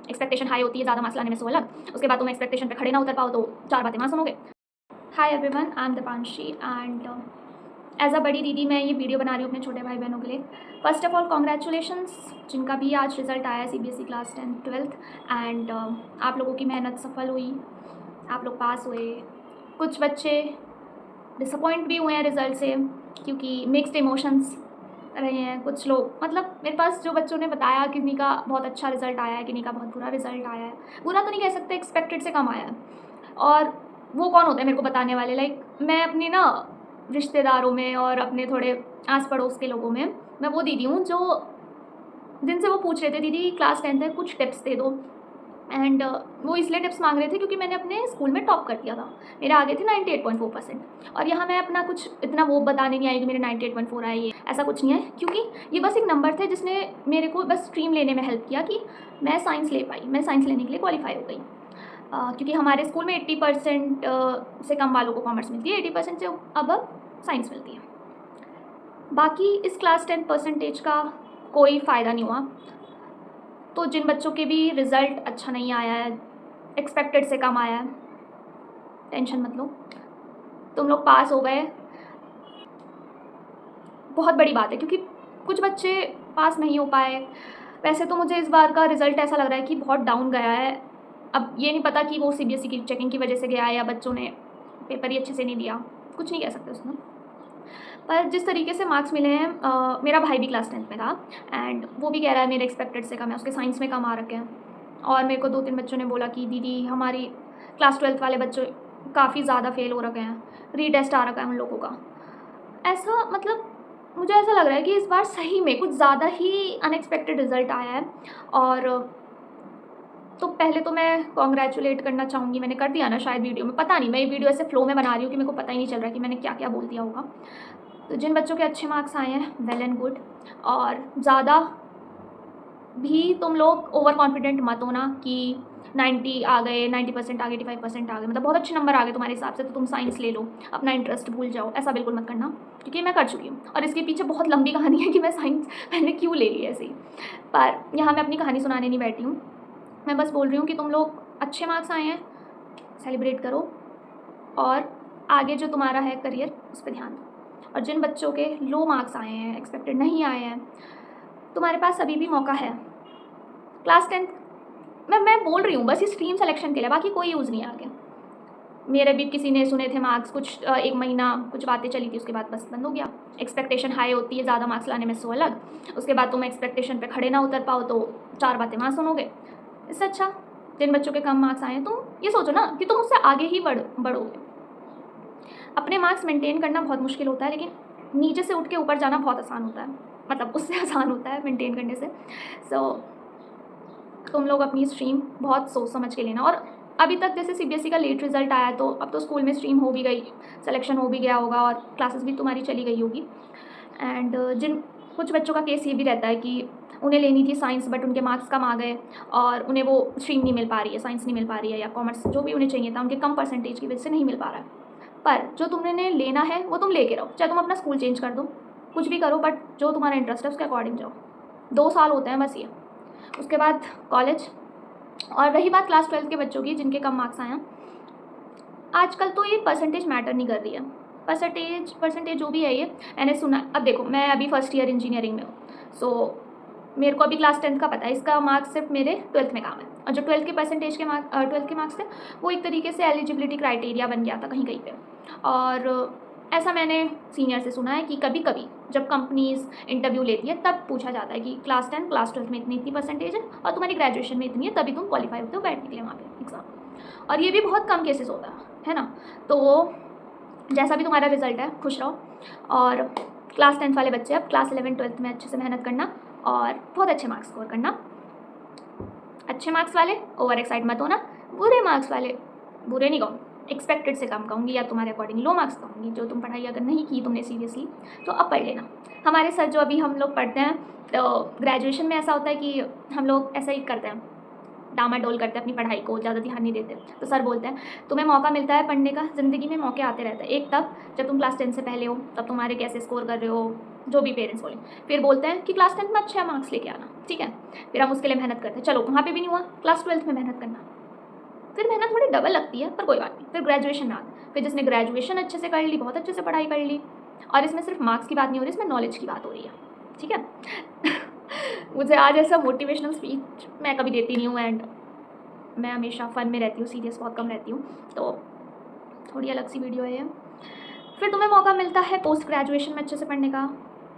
Expectation high होती है, ज़्यादा मार्क्स लाने में सो अलग, उसके बाद तुम एक्सपेक्टेशन पे खड़े ना उतर पाओ तो 4 बातें वहाँ सुनोगे। Hi everyone, I am Deepanshi and as a बड़ी दीदी मैं ये वीडियो बना रही हूँ अपने छोटे भाई बहनों के लिए। फर्स्ट ऑफ ऑल कॉन्ग्रेचुलेशंस जिनका भी आज रिजल्ट आया CBSE क्लास 10 12th एंड आप लोगों की मेहनत सफल हुई, आप लोग पास हुए। कुछ बच्चे डिसअपॉइंट भी हुए हैं रिज़ल्ट से क्योंकि मिक्स्ड इमोशंस रहे हैं। कुछ लोग मतलब मेरे पास जो बच्चों ने बताया किन्हीं का बहुत अच्छा रिज़ल्ट आया है, किन्हीं का बहुत बुरा रिज़ल्ट आया है। बुरा तो नहीं कह सकते, एक्सपेक्टेड से कम आया है। और वो कौन होता है मेरे को बताने वाले? लाइक मैं अपनी ना रिश्तेदारों में और अपने थोड़े आस पड़ोस के लोगों में मैं वो दीदी हूँ जो जिनसे वो पूछ रहे थे दीदी क्लास 10th है कुछ टिप्स दे दो। एंड वो इसलिए टिप्स मांग रहे थे क्योंकि मैंने अपने स्कूल में टॉप कर दिया था। मेरे आगे थे 98.4%। और यहाँ मैं अपना कुछ इतना वो बताने नहीं आई कि मेरे 98.4 आए, ये ऐसा कुछ नहीं है, क्योंकि ये बस एक नंबर थे जिसने मेरे को बस स्ट्रीम लेने में हेल्प किया कि मैं साइंस ले पाई, मैं साइंस लेने के लिए क्वालिफाई हो गई। क्योंकि हमारे स्कूल में 80% से कम वालों को कॉमर्स मिलती है, 80% से अबव साइंस मिलती है। बाकी इस क्लास 10 परसेंटेज का कोई फ़ायदा नहीं हुआ। तो जिन बच्चों के भी रिज़ल्ट अच्छा नहीं आया है, एक्सपेक्टेड से कम आया है, टेंशन मत लो, तुम लोग पास हो गए, बहुत बड़ी बात है। क्योंकि कुछ बच्चे पास नहीं हो पाए। वैसे तो मुझे इस बार का रिज़ल्ट ऐसा लग रहा है कि बहुत डाउन गया है। अब ये नहीं पता कि वो CBSE की चेकिंग की वजह से गया है या बच्चों ने पेपर ही अच्छे से नहीं दिया, कुछ नहीं कह सकते उसमें। पर जिस तरीके से मार्क्स मिले हैं, मेरा भाई भी क्लास 10th में था एंड वो भी कह रहा है मेरे एक्सपेक्टेड से कम है, उसके साइंस में कम आ रखे हैं। और मेरे को 2-3 बच्चों ने बोला कि दीदी हमारी क्लास 12th वाले बच्चे काफ़ी ज़्यादा फेल हो रखे हैं, रीटेस्ट आ रखा है उन लोगों का। ऐसा मतलब मुझे ऐसा लग रहा है कि इस बार सही में कुछ ज़्यादा ही अनएक्सपेक्टेड रिज़ल्ट आया है। और तो पहले तो मैं कॉन्ग्रेचुलेट करना चाहूँगी, मैंने कर दिया ना शायद वीडियो में, पता नहीं, मैं ये वीडियो ऐसे फ्लो में बना रही हूँ कि मेरे को पता ही नहीं चल रहा कि मैंने क्या क्या बोल दिया होगा। तो जिन बच्चों के अच्छे मार्क्स आए हैं वेल एंड गुड, और ज़्यादा भी तुम लोग ओवर कॉन्फिडेंट मत होना कि 90 आ गए, 90% आ गए, 85% आ गए, मतलब बहुत अच्छे नंबर आ गए तुम्हारे हिसाब से तो तुम साइंस ले लो, अपना इंटरेस्ट भूल जाओ, ऐसा बिल्कुल मत करना, क्योंकि मैं कर चुकी हूँ और इसके पीछे बहुत लंबी कहानी है कि मैं साइंस मैंने क्यों ले ली ऐसे ही। पर यहाँ मैं अपनी कहानी सुनाने नहीं बैठी हूँ, मैं बस बोल रही हूँ कि तुम लोग अच्छे मार्क्स आए हैं, सेलिब्रेट करो और आगे जो तुम्हारा है करियर उस पर ध्यान दो। और जिन बच्चों के लो मार्क्स आए हैं, एक्सपेक्टेड नहीं आए हैं, तुम्हारे पास अभी भी मौका है। क्लास 10 मैं बोल रही हूँ बस ये स्ट्रीम सिलेक्शन के लिए, बाकी कोई यूज़ नहीं है आगे। मेरे भी किसी ने सुने थे मार्क्स, कुछ 1 महीना कुछ बातें चली थी, उसके बाद बस बंद हो गया। एक्सपेक्टेशन हाई होती है, ज़्यादा मार्क्स लाने में सो अलग, उसके बाद तुम एक्सपेक्टेशन पे खड़े ना उतर पाओ तो 4 बातें वहाँ सुनोगे। इससे अच्छा जिन बच्चों के कम मार्क्स आए हैं तुम ये सोचो ना कि तुम उससे आगे ही बढ़ोगे। अपने मार्क्स मेंटेन करना बहुत मुश्किल होता है, लेकिन नीचे से उठ के ऊपर जाना बहुत आसान होता है, मतलब उससे आसान होता है मेंटेन करने से। सो तुम लोग अपनी स्ट्रीम बहुत सोच समझ के लेना। और अभी तक जैसे CBSE का लेट रिज़ल्ट आया तो अब तो स्कूल में स्ट्रीम हो भी गई, सिलेक्शन हो भी गया होगा और क्लासेस भी तुम्हारी चली गई होगी। एंड जिन कुछ बच्चों का केस ये भी रहता है कि उन्हें लेनी थी साइंस बट उनके मार्क्स कम आ गए और उन्हें वो स्ट्रीम नहीं मिल पा रही है, साइंस नहीं मिल पा रही है या कॉमर्स जो भी उन्हें चाहिए था उनके कम परसेंटेज की वजह से नहीं मिल पा रहा है। पर जो तुमने लेना है वो तुम लेके रहो, चाहे तुम अपना स्कूल चेंज कर दो, कुछ भी करो, बट जो तुम्हारा इंटरेस्ट है उसके अकॉर्डिंग जाओ। 2 साल होते हैं बस ये, उसके बाद कॉलेज। और रही बात क्लास 12th के बच्चों की जिनके कम मार्क्स आए हैं, आजकल तो ये परसेंटेज मैटर नहीं कर रही है। परसेंटेज जो भी है ये मैंने सुना। अब देखो मैं अभी फर्स्ट ईयर इंजीनियरिंग में हूँ, सो मेरे को अभी क्लास 10th का पता है, इसका मार्क्स सिर्फ मेरे 12th में काम है। और जो 12th के परसेंटेज के मार्क्स 12th के मार्क्स थे वो एक तरीके से एलिजिबिलिटी क्राइटेरिया बन गया था कहीं कहीं पे। और ऐसा मैंने सीनियर से सुना है कि कभी कभी जब कंपनीज इंटरव्यू लेती है तब पूछा जाता है कि क्लास 10 क्लास 12 में इतनी परसेंटेज है और तुम्हारी ग्रेजुएशन में इतनी है, तभी तुम क्वालिफाई होते हो बैठने के लिए वहाँ पे एग्ज़ाम। और ये भी बहुत कम केसेस होता है ना। तो जैसा भी तुम्हारा रिजल्ट है खुश रहो। और क्लास 10th वाले बच्चे अब क्लास 11 12th में अच्छे से मेहनत करना और बहुत अच्छे मार्क्स स्कोर करना। अच्छे मार्क्स वाले ओवर एक्साइट मत होना, बुरे मार्क्स वाले, बुरे नहीं कहूँ, एक्सपेक्टेड से कम कहूँगी या तुम्हारे अकॉर्डिंग लो मार्क्स कहूँगी, जो तुम पढ़ाई अगर नहीं की तुमने सीरियसली तो अब पढ़ लेना। हमारे सर जो अभी हम लोग पढ़ते हैं तो ग्रेजुएशन में ऐसा होता है कि हम लोग ऐसा ही करते हैं, डामाडोल करते हैं अपनी पढ़ाई को, ज़्यादा ध्यान नहीं देते। तो सर बोलते हैं तुम्हें मौका मिलता है पढ़ने का, ज़िंदगी में मौके आते रहते हैं। एक तब जब तुम क्लास 10 से पहले हो, तब तुम्हारे कैसे स्कोर कर रहे हो, जो भी पेरेंट्स बोले। फिर बोलते हैं कि क्लास 10 में अच्छे मार्क्स लेके आना, ठीक है। फिर हम उसके लिए मेहनत करते हैं, चलो वहाँ पर भी नहीं हुआ, क्लास 12 में मेहनत करना। फिर मेहनत थोड़ी डबल लगती है, पर कोई बात नहीं। फिर ग्रेजुएशन में आता, फिर जिसने ग्रेजुएशन अच्छे से कर ली, बहुत अच्छे से पढ़ाई कर ली, और इसमें सिर्फ मार्क्स की बात नहीं हो रही, इसमें नॉलेज की बात हो रही है, ठीक है। मुझे आज ऐसा मोटिवेशनल स्पीच मैं कभी देती नहीं हूँ, एंड मैं हमेशा फ़न में रहती हूँ, सीरियस बहुत कम रहती हूँ, तो थोड़ी अलग सी वीडियो है ये। फिर तुम्हें मौका मिलता है पोस्ट ग्रेजुएशन में अच्छे से पढ़ने का।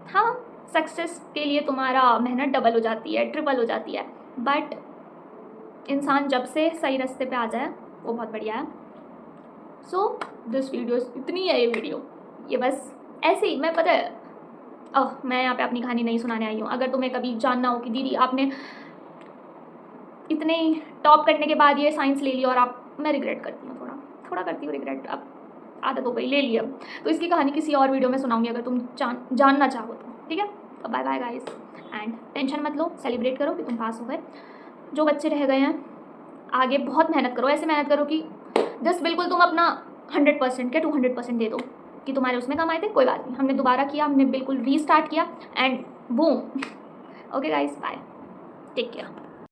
हाँ, सक्सेस के लिए तुम्हारा मेहनत डबल हो जाती है, ट्रिपल हो जाती है, बट इंसान जब से सही रास्ते पे आ जाए वो बहुत बढ़िया है। सो दिस वीडियो इतनी है, ये वीडियो ये बस ऐसे ही, मैं पता है मैं यहाँ पे अपनी कहानी नहीं सुनाने आई हूँ। अगर तुम्हें कभी जानना हो कि दीदी आपने इतने टॉप करने के बाद ये साइंस ले लिया, और मैं रिग्रेट करती हूँ, थोड़ा करती हूँ रिग्रेट, अब आदत हो गई, ले लिया। तो इसकी कहानी किसी और वीडियो में सुनाऊंगी अगर तुम जानना चाहो तो, ठीक है। तो bye bye guys, and tension मत लो, सेलिब्रेट करो कि तुम पास हो गए। जो बच्चे रह गए हैं आगे बहुत मेहनत करो, ऐसे मेहनत करो कि जस्ट बिल्कुल तुम अपना 100% के 200% दे दो कि तुम्हारे उसमें काम आए थे। कोई बात नहीं, हमने दोबारा किया, हमने बिल्कुल रीस्टार्ट किया, and boom. Okay guys, bye, take care.